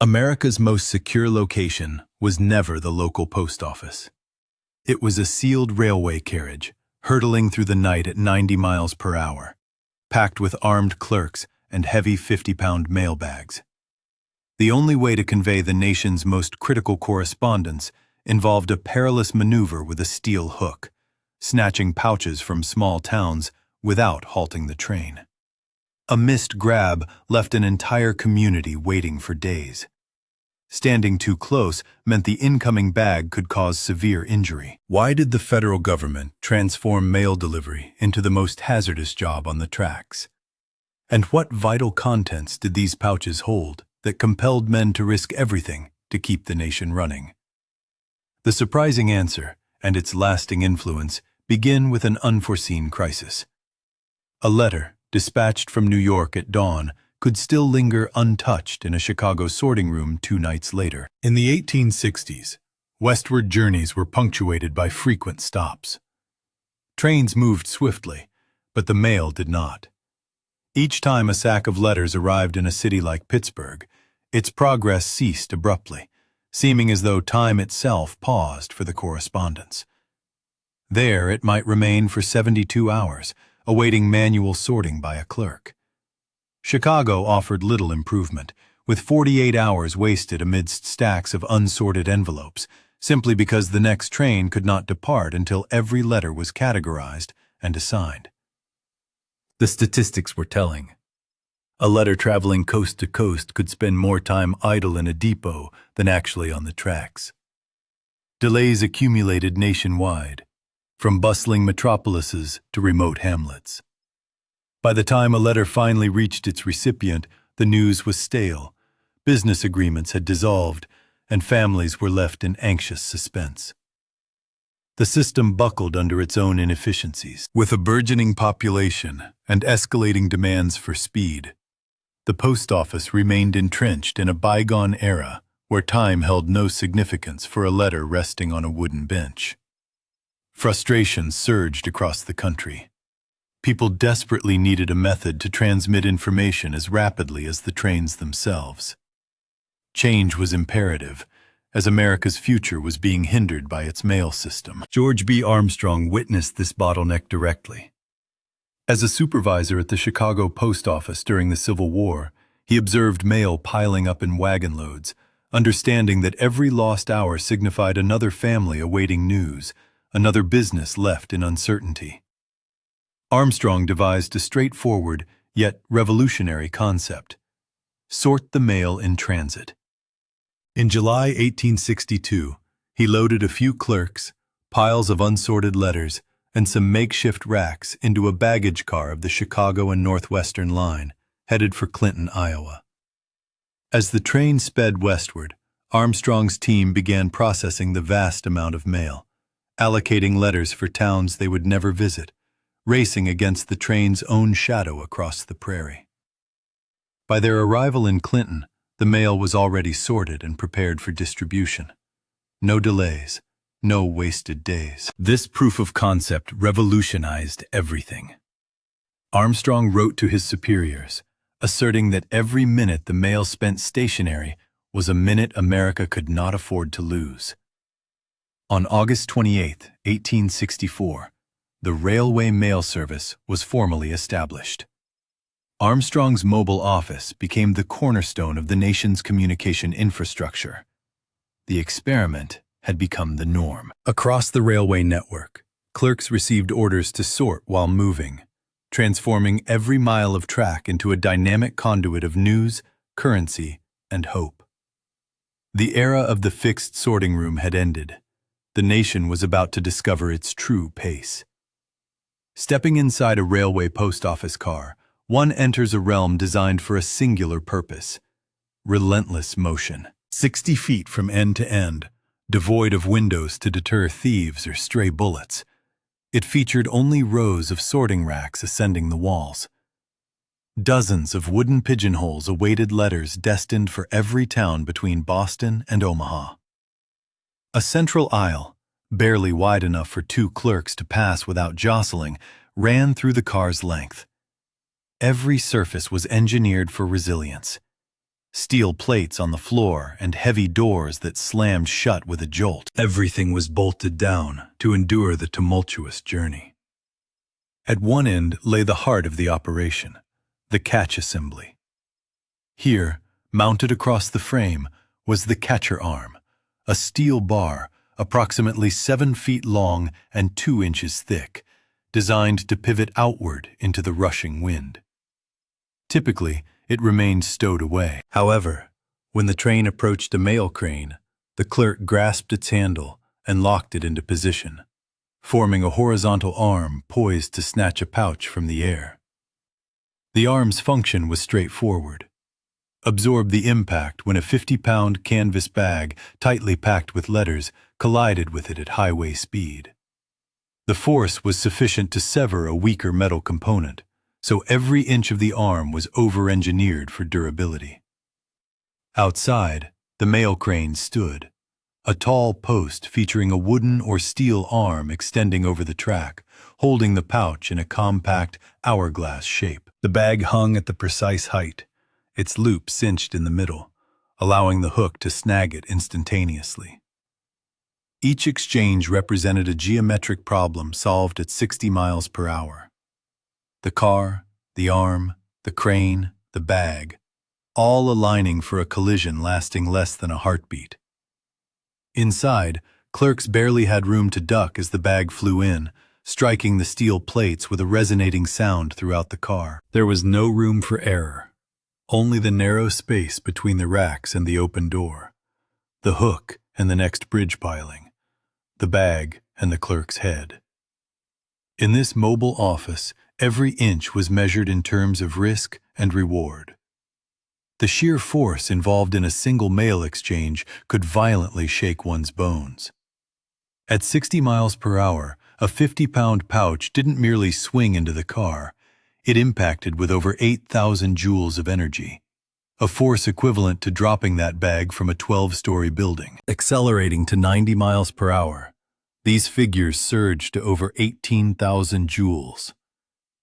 America's most secure location was never the local post office. It was a sealed railway carriage, hurtling through the night at 90 miles per hour, packed with armed clerks and heavy 50-pound mailbags. The only way to convey the nation's most critical correspondence involved a perilous maneuver with a steel hook, snatching pouches from small towns without halting the train. A missed grab left an entire community waiting for days. Standing too close meant the incoming bag could cause severe injury. Why did the federal government transform mail delivery into the most hazardous job on the tracks? And what vital contents did these pouches hold that compelled men to risk everything to keep the nation running? The surprising answer and its lasting influence begin with an unforeseen crisis. A letter dispatched from New York at dawn could still linger untouched in a Chicago sorting room 2 nights later. In the 1860s, westward journeys were punctuated by frequent stops. Trains moved swiftly, but the mail did not. Each time a sack of letters arrived in a city like Pittsburgh, its progress ceased abruptly, seeming as though time itself paused for the correspondence. There it might remain for 72 hours, awaiting manual sorting by a clerk. Chicago offered little improvement, with 48 hours wasted amidst stacks of unsorted envelopes, simply because the next train could not depart until every letter was categorized and assigned. The statistics were telling. A letter traveling coast to coast could spend more time idle in a depot than actually on the tracks. Delays accumulated nationwide, from bustling metropolises to remote hamlets. By the time a letter finally reached its recipient, the news was stale, business agreements had dissolved, and families were left in anxious suspense. The system buckled under its own inefficiencies. With a burgeoning population and escalating demands for speed, the post office remained entrenched in a bygone era where time held no significance for a letter resting on a wooden bench. Frustration surged across the country. People desperately needed a method to transmit information as rapidly as the trains themselves. Change was imperative, as America's future was being hindered by its mail system. George B. Armstrong witnessed this bottleneck directly. As a supervisor at the Chicago Post Office during the Civil War, he observed mail piling up in wagon loads, understanding that every lost hour signified another family awaiting news, another business left in uncertainty. Armstrong devised a straightforward yet revolutionary concept: sort the mail in transit. In July 1862, he loaded a few clerks, piles of unsorted letters, and some makeshift racks into a baggage car of the Chicago and Northwestern line, headed for Clinton, Iowa. As the train sped westward, Armstrong's team began processing the vast amount of mail, allocating letters for towns they would never visit, racing against the train's own shadow across the prairie. By their arrival in Clinton, the mail was already sorted and prepared for distribution. No delays, no wasted days. This proof of concept revolutionized everything. Armstrong wrote to his superiors, asserting that every minute the mail spent stationary was a minute America could not afford to lose. On August 28, 1864, the railway mail service was formally established. Armstrong's mobile office became the cornerstone of the nation's communication infrastructure. The experiment had become the norm. Across the railway network, clerks received orders to sort while moving, transforming every mile of track into a dynamic conduit of news, currency, and hope. The era of the fixed sorting room had ended. The nation was about to discover its true pace. Stepping inside a railway post office car, one enters a realm designed for a singular purpose: relentless motion. 60 feet from end to end, devoid of windows to deter thieves or stray bullets, it featured only rows of sorting racks ascending the walls. Dozens of wooden pigeonholes awaited letters destined for every town between Boston and Omaha. A central aisle, barely wide enough for 2 clerks to pass without jostling, ran through the car's length. Every surface was engineered for resilience. steel plates on the floor, and heavy doors that slammed shut with a jolt. Everything was bolted down to endure the tumultuous journey. At one end lay the heart of the operation, the catch assembly. Here, mounted across the frame, was the catcher arm, a steel bar approximately 7 feet long and 2 inches thick, designed to pivot outward into the rushing wind. Typically, it remained stowed away. However, when the train approached a mail crane, the clerk grasped its handle and locked it into position, forming a horizontal arm poised to snatch a pouch from the air. The arm's function was straightforward. Absorb the impact when a 50-pound canvas bag, tightly packed with letters, collided with it at highway speed. The force was sufficient to sever a weaker metal component, so every inch of the arm was over-engineered for durability. Outside, the mail crane stood, a tall post featuring a wooden or steel arm extending over the track, holding the pouch in a compact, hourglass shape. The bag hung at the precise height, its loop cinched in the middle, allowing the hook to snag it instantaneously. Each exchange represented a geometric problem solved at 60 miles per hour. The car, the arm, the crane, the bag, all aligning for a collision lasting less than a heartbeat. Inside, clerks barely had room to duck as the bag flew in, striking the steel plates with a resonating sound throughout the car. There was no room for error, only the narrow space between the racks and the open door, the hook and the next bridge piling, the bag and the clerk's head. In this mobile office, every inch was measured in terms of risk and reward. The sheer force involved in a single mail exchange could violently shake one's bones. At 60 miles per hour, a 50-pound pouch didn't merely swing into the car, it impacted with over 8,000 joules of energy, a force equivalent to dropping that bag from a 12-story building. Accelerating to 90 miles per hour, these figures surged to over 18,000 joules.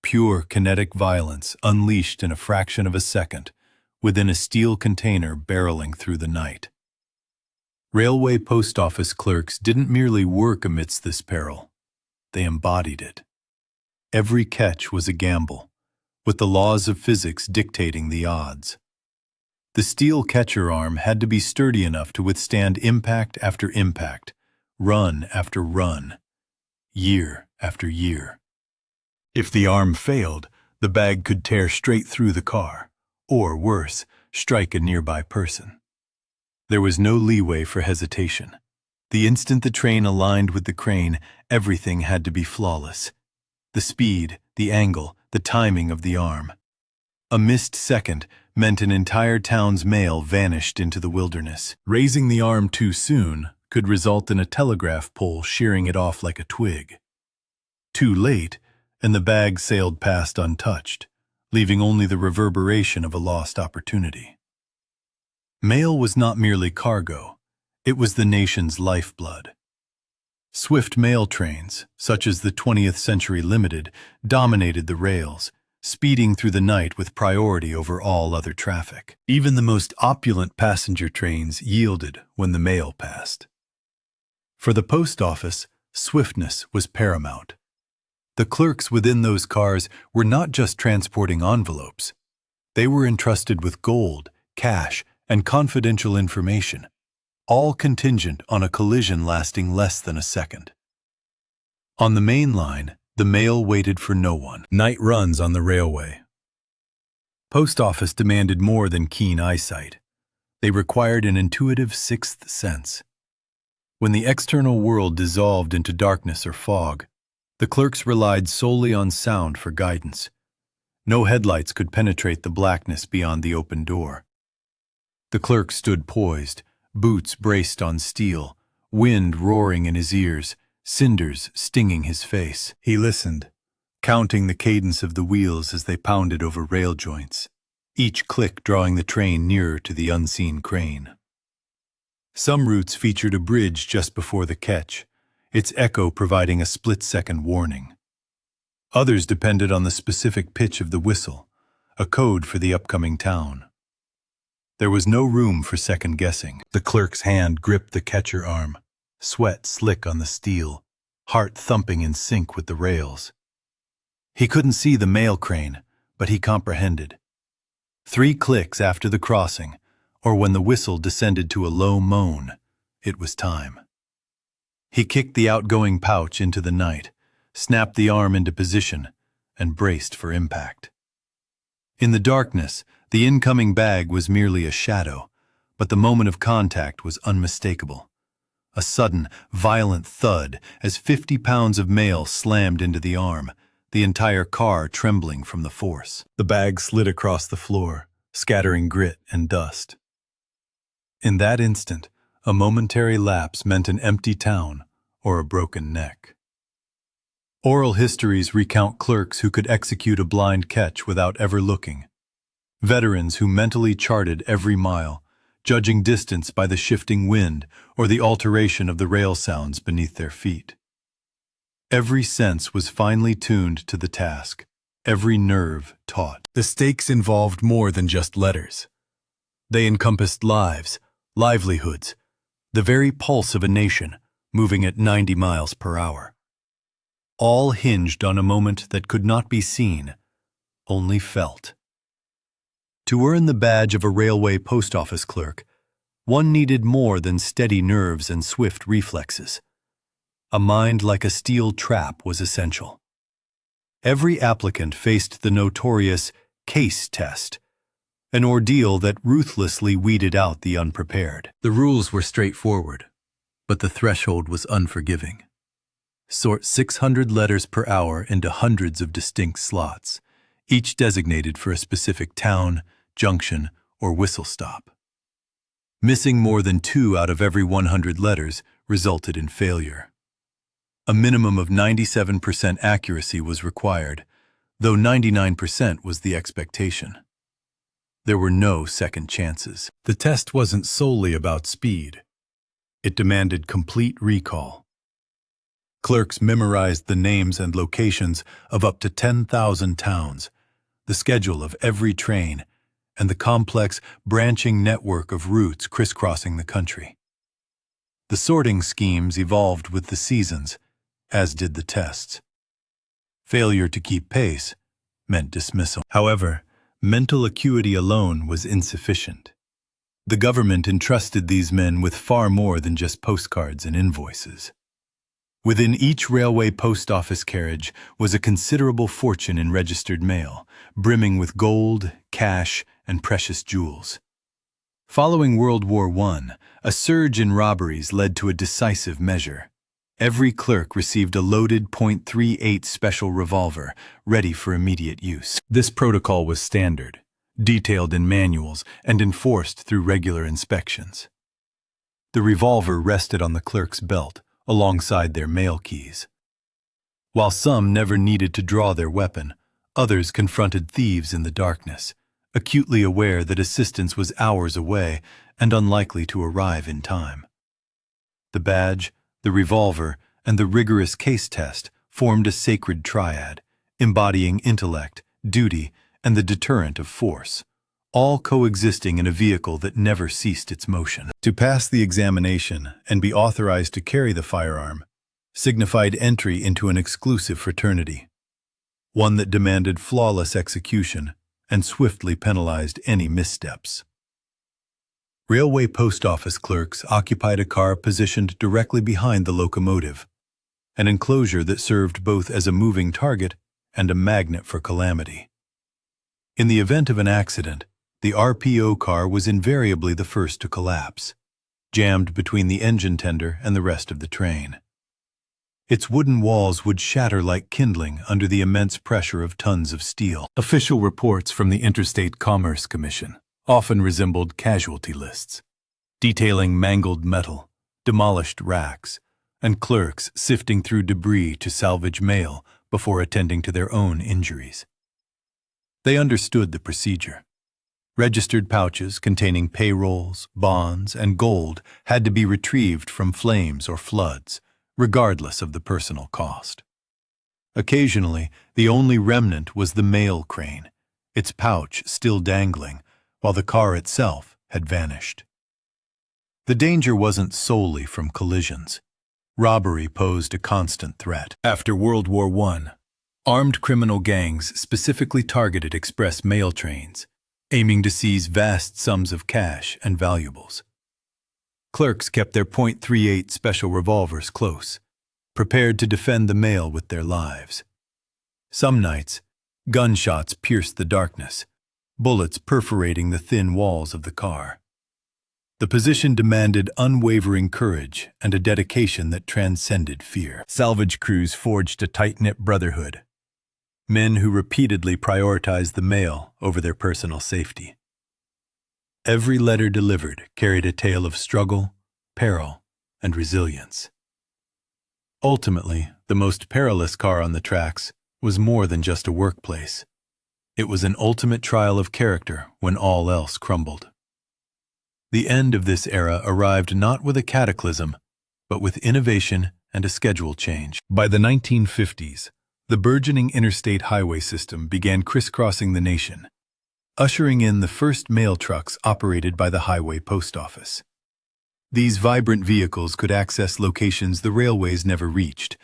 Pure kinetic violence unleashed in a fraction of a second, within a steel container barreling through the night. Railway post office clerks didn't merely work amidst this peril, they embodied it. Every catch was a gamble, with the laws of physics dictating the odds. The steel catcher arm had to be sturdy enough to withstand impact after impact, run after run, year after year. If the arm failed, the bag could tear straight through the car, or worse, strike a nearby person. There was no leeway for hesitation. The instant the train aligned with the crane, everything had to be flawless. The speed, the angle, the timing of the arm. A missed second meant an entire town's mail vanished into the wilderness. Raising the arm too soon could result in a telegraph pole shearing it off like a twig. Too late, and the bag sailed past untouched, leaving only the reverberation of a lost opportunity. Mail was not merely cargo, it was the nation's lifeblood. Swift mail trains, such as the 20th Century Limited, dominated the rails, speeding through the night with priority over all other traffic. Even the most opulent passenger trains yielded when the mail passed. For the post office, swiftness was paramount. The clerks within those cars were not just transporting envelopes. They were entrusted with gold, cash, and confidential information, all contingent on a collision lasting less than a second. On the main line, the mail waited for no one. Night runs on the railway. Post office demanded more than keen eyesight. They required an intuitive sixth sense. When the external world dissolved into darkness or fog, the clerks relied solely on sound for guidance. No headlights could penetrate the blackness beyond the open door. The clerk stood poised, boots braced on steel, wind roaring in his ears, cinders stinging his face. He listened, counting the cadence of the wheels as they pounded over rail joints, each click drawing the train nearer to the unseen crane. Some routes featured a bridge just before the catch, its echo providing a split-second warning. Others depended on the specific pitch of the whistle, a code for the upcoming town. There was no room for second guessing. The clerk's hand gripped the catcher arm, sweat slick on the steel, heart thumping in sync with the rails. He couldn't see the mail crane, but he comprehended. 3 clicks after the crossing, or when the whistle descended to a low moan, it was time. He kicked the outgoing pouch into the night, snapped the arm into position, and braced for impact. In the darkness, the incoming bag was merely a shadow, but the moment of contact was unmistakable. A sudden, violent thud as 50 pounds of mail slammed into the arm, the entire car trembling from the force. The bag slid across the floor, scattering grit and dust. In that instant, a momentary lapse meant an empty town or a broken neck. Oral histories recount clerks who could execute a blind catch without ever looking. Veterans who mentally charted every mile, judging distance by the shifting wind or the alteration of the rail sounds beneath their feet. Every sense was finely tuned to the task, every nerve taut. The stakes involved more than just letters. They encompassed lives, livelihoods, the very pulse of a nation moving at 90 miles per hour. All hinged on a moment that could not be seen, only felt. To earn the badge of a railway post office clerk, one needed more than steady nerves and swift reflexes. A mind like a steel trap was essential. Every applicant faced the notorious case test, an ordeal that ruthlessly weeded out the unprepared. The rules were straightforward, but the threshold was unforgiving. Sort 600 letters per hour into hundreds of distinct slots, each designated for a specific town, junction, or whistle stop. Missing more than 2 out of every 100 letters resulted in failure. A minimum of 97% accuracy was required, though 99% was the expectation. There were no second chances. The test wasn't solely about speed. It demanded complete recall. Clerks memorized the names and locations of up to 10,000 towns, the schedule of every train, and the complex, branching network of routes crisscrossing the country. The sorting schemes evolved with the seasons, as did the tests. Failure to keep pace meant dismissal. However, mental acuity alone was insufficient. The government entrusted these men with far more than just postcards and invoices. Within each railway post office carriage was a considerable fortune in registered mail, brimming with gold, cash, and precious jewels. Following World War I, a surge in robberies led to a decisive measure. Every clerk received a loaded .38 special revolver, ready for immediate use. This protocol was standard, detailed in manuals, and enforced through regular inspections. The revolver rested on the clerk's belt, alongside their mail keys. While some never needed to draw their weapon, others confronted thieves in the darkness, acutely aware that assistance was hours away and unlikely to arrive in time. The badge, the revolver, and the rigorous case test formed a sacred triad, embodying intellect, duty, and the deterrent of force, all coexisting in a vehicle that never ceased its motion. To pass the examination and be authorized to carry the firearm signified entry into an exclusive fraternity, one that demanded flawless execution and swiftly penalized any missteps. Railway post office clerks occupied a car positioned directly behind the locomotive, an enclosure that served both as a moving target and a magnet for calamity. In the event of an accident, the RPO car was invariably the first to collapse, jammed between the engine tender and the rest of the train. Its wooden walls would shatter like kindling under the immense pressure of tons of steel. Official reports from the Interstate Commerce Commission often resembled casualty lists, detailing mangled metal, demolished racks, and clerks sifting through debris to salvage mail before attending to their own injuries. They understood the procedure. Registered pouches containing payrolls, bonds, and gold had to be retrieved from flames or floods, regardless of the personal cost. Occasionally, the only remnant was the mail crane, its pouch still dangling, while the car itself, had vanished. The danger wasn't solely from collisions. Robbery posed a constant threat. After World War I, armed criminal gangs specifically targeted express mail trains, aiming to seize vast sums of cash and valuables. Clerks kept their .38 special revolvers close, prepared to defend the mail with their lives. Some nights, gunshots pierced the darkness, bullets perforating the thin walls of the car. The position demanded unwavering courage and a dedication that transcended fear. Salvage crews forged a tight-knit brotherhood, men who repeatedly prioritized the mail over their personal safety. Every letter delivered carried a tale of struggle, peril, and resilience. Ultimately, the most perilous car on the tracks was more than just a workplace. It was an ultimate trial of character when all else crumbled. The end of this era arrived not with a cataclysm, but with innovation and a schedule change. By the 1950s, the burgeoning interstate highway system began crisscrossing the nation, ushering in the first mail trucks operated by the highway post office. These vibrant vehicles could access locations the railways never reached,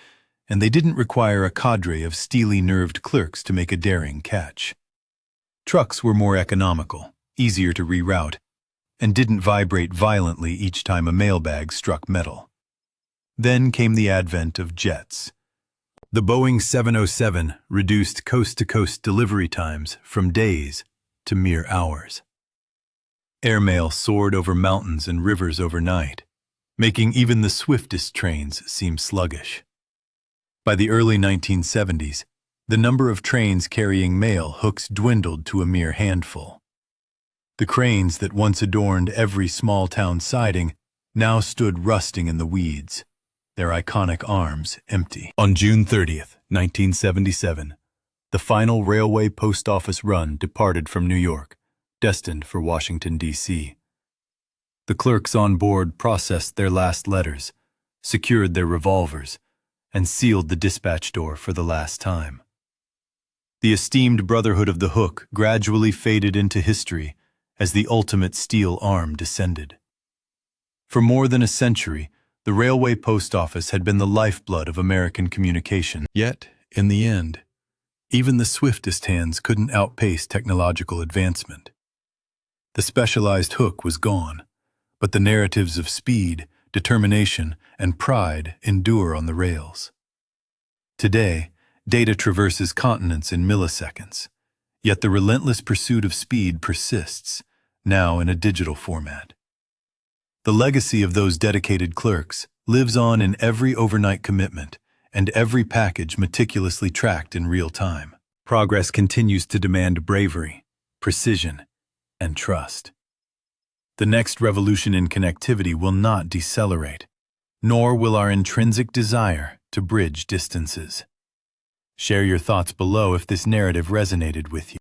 and they didn't require a cadre of steely-nerved clerks to make a daring catch. Trucks were more economical, easier to reroute, and didn't vibrate violently each time a mailbag struck metal. Then came the advent of jets. The Boeing 707 reduced coast-to-coast delivery times from days to mere hours. Airmail soared over mountains and rivers overnight, making even the swiftest trains seem sluggish. By the early 1970s, the number of trains carrying mail hooks dwindled to a mere handful. The cranes that once adorned every small-town siding now stood rusting in the weeds, their iconic arms empty. On June 30th, 1977, the final railway post office run departed from New York, destined for Washington, D.C. The clerks on board processed their last letters, secured their revolvers, and sealed the dispatch door for the last time. The esteemed Brotherhood of the Hook gradually faded into history as the ultimate steel arm descended. For more than a century, the railway post office had been the lifeblood of American communication. Yet, in the end, even the swiftest hands couldn't outpace technological advancement. The specialized hook was gone, but the narratives of speed, determination, and pride endure on the rails. Today, data traverses continents in milliseconds, yet the relentless pursuit of speed persists, now in a digital format. The legacy of those dedicated clerks lives on in every overnight commitment and every package meticulously tracked in real time. Progress continues to demand bravery, precision, and trust. The next revolution in connectivity will not decelerate, nor will our intrinsic desire to bridge distances. Share your thoughts below if this narrative resonated with you.